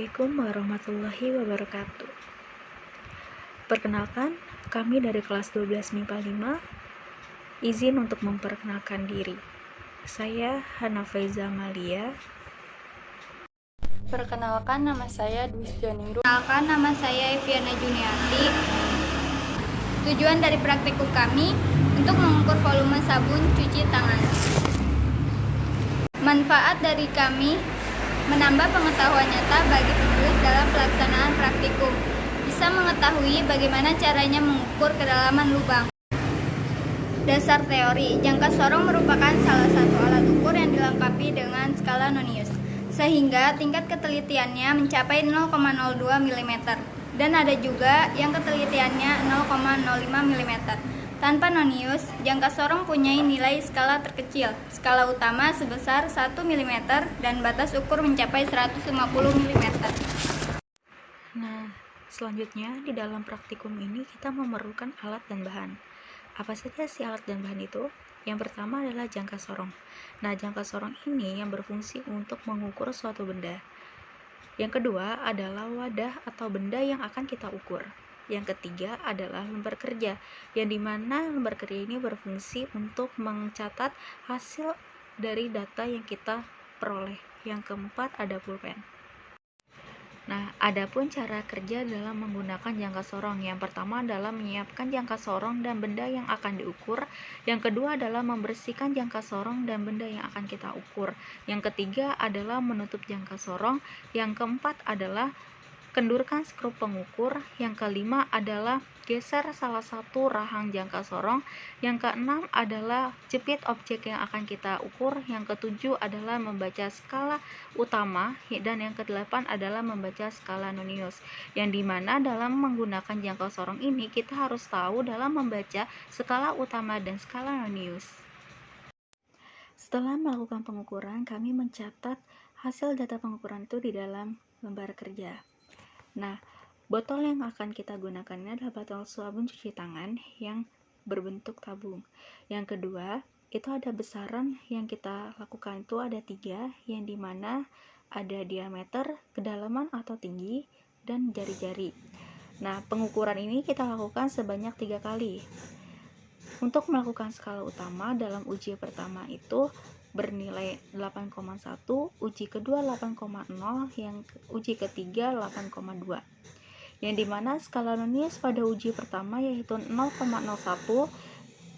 Assalamualaikum warahmatullahi wabarakatuh. Perkenalkan, kami dari kelas 12 MIPA 5 izin untuk memperkenalkan diri. Saya Hana Faiza Malia. Perkenalkan, nama saya Dwi Sjoningrum. Perkenalkan, nama saya Eviana Juniati. Tujuan dari praktikum kami untuk mengukur volume sabun cuci tangan. Manfaat dari kami menambah pengetahuan nyata bagi penulis dalam pelaksanaan praktikum. Bisa mengetahui bagaimana caranya mengukur kedalaman lubang. Dasar teori, jangka sorong merupakan salah satu alat ukur yang dilengkapi dengan skala Nonius, sehingga tingkat ketelitiannya mencapai 0,02 mm, dan ada juga yang ketelitiannya 0,05 mm. Tanpa Nonius, jangka sorong punya nilai skala terkecil, skala utama sebesar 1 mm dan batas ukur mencapai 150 mm. Nah, selanjutnya di dalam praktikum ini kita memerlukan alat dan bahan. Apa saja sih alat dan bahan itu? Yang pertama adalah jangka sorong. Nah, jangka sorong ini yang berfungsi untuk mengukur suatu benda. Yang kedua adalah wadah atau benda yang akan kita ukur. Yang ketiga adalah lembar kerja, yang dimana lembar kerja ini berfungsi untuk mencatat hasil dari data yang kita peroleh. Yang keempat ada pulpen. Nah, adapun cara kerja dalam menggunakan jangka sorong. Yang pertama adalah menyiapkan jangka sorong dan benda yang akan diukur. Yang kedua adalah membersihkan jangka sorong dan benda yang akan kita ukur. Yang ketiga adalah menutup jangka sorong. Yang keempat adalah kendurkan skrup pengukur. Yang kelima adalah geser salah satu rahang jangka sorong. Yang keenam adalah jepit objek yang akan kita ukur. Yang ketujuh adalah membaca skala utama, dan yang kedelapan adalah membaca skala Nonius. Yang dimana dalam menggunakan jangka sorong ini kita harus tahu dalam membaca skala utama dan skala Nonius. Setelah melakukan pengukuran, kami mencatat hasil data pengukuran itu di dalam lembar kerja. Nah, botol yang akan kita gunakan ini adalah botol sabun cuci tangan yang berbentuk tabung. Yang kedua, itu ada besaran yang kita lakukan itu ada 3, yang dimana ada diameter, kedalaman atau tinggi, dan jari-jari. Nah, pengukuran ini kita lakukan sebanyak 3 kali. Untuk melakukan skala utama dalam uji pertama itu bernilai 8,1, uji kedua 8,0, yang uji ketiga 8,2. Yang dimana skala Nonius pada uji pertama yaitu 0,01,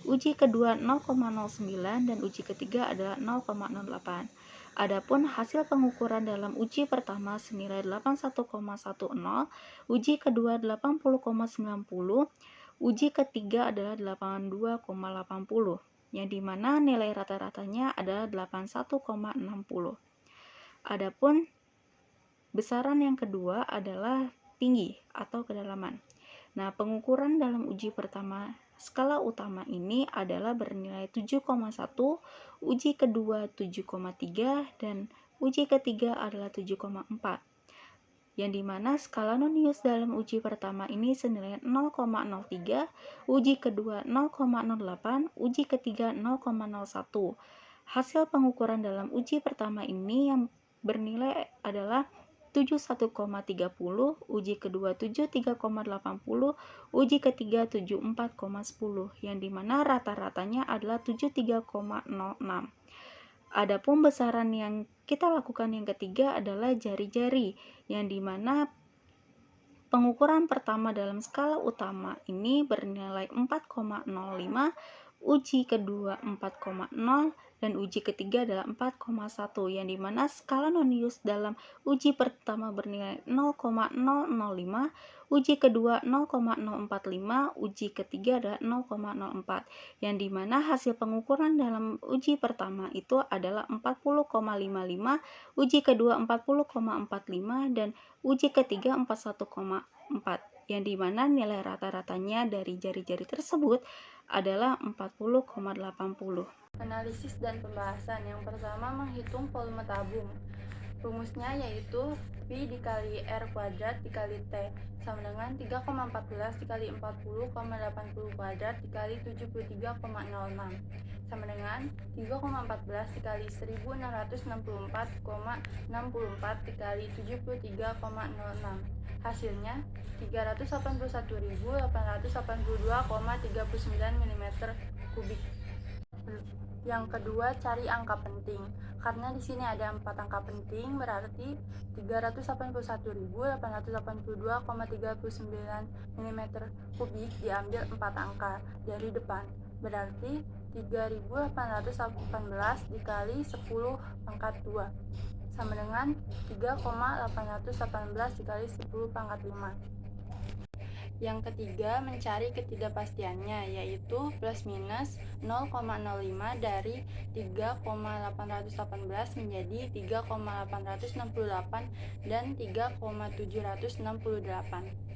uji kedua 0,09, dan uji ketiga adalah 0,08. Adapun hasil pengukuran dalam uji pertama senilai 81,10, uji kedua 80,90, uji ketiga adalah 82,80, yang dimana nilai rata-ratanya adalah 81,60. Adapun besaran yang kedua adalah tinggi atau kedalaman. Nah, pengukuran dalam uji pertama skala utama ini adalah bernilai 7,1, uji kedua 7,3, dan uji ketiga adalah 7,4. Yang dimana skala Nonius dalam uji pertama ini senilai 0,03, uji kedua 0,08, uji ketiga 0,01. Hasil pengukuran dalam uji pertama ini yang bernilai adalah 71,30, uji kedua 73,80, uji ketiga 74,10, yang dimana rata-ratanya adalah 73,06. Adapun besaran yang kita lakukan yang ketiga adalah jari-jari, yang dimana pengukuran pertama dalam skala utama ini bernilai 4,05, uji kedua 4,0, dan uji ketiga adalah 4,1, yang dimana skala Nonius dalam uji pertama bernilai 0,005, uji kedua 0,045, uji ketiga adalah 0,04, yang dimana hasil pengukuran dalam uji pertama itu adalah 40,55, uji kedua 40,45, dan uji ketiga 41,4, yang dimana nilai rata-ratanya dari jari-jari tersebut adalah 40,80. Analisis dan pembahasan. Yang pertama, menghitung volume tabung. Rumusnya yaitu Pi dikali R kuadrat dikali T sama dengan 3,14 dikali 40,80 kuadrat dikali 73,06 sama dengan depan 3,14 dikali 1664,64 dikali 73,06. Hasilnya 381.882,39 mm kubik. Yang kedua, cari angka penting. Karena di sini ada 4 angka penting, berarti 381.882,39 mm kubik diambil 4 angka dari depan. Berarti 3.818 dikali 10 pangkat 2 sama dengan 3,818 dikali 10 pangkat 5. Yang ketiga, mencari ketidakpastiannya, yaitu plus minus 0,05 dari 3,818 menjadi 3,868 dan 3,768.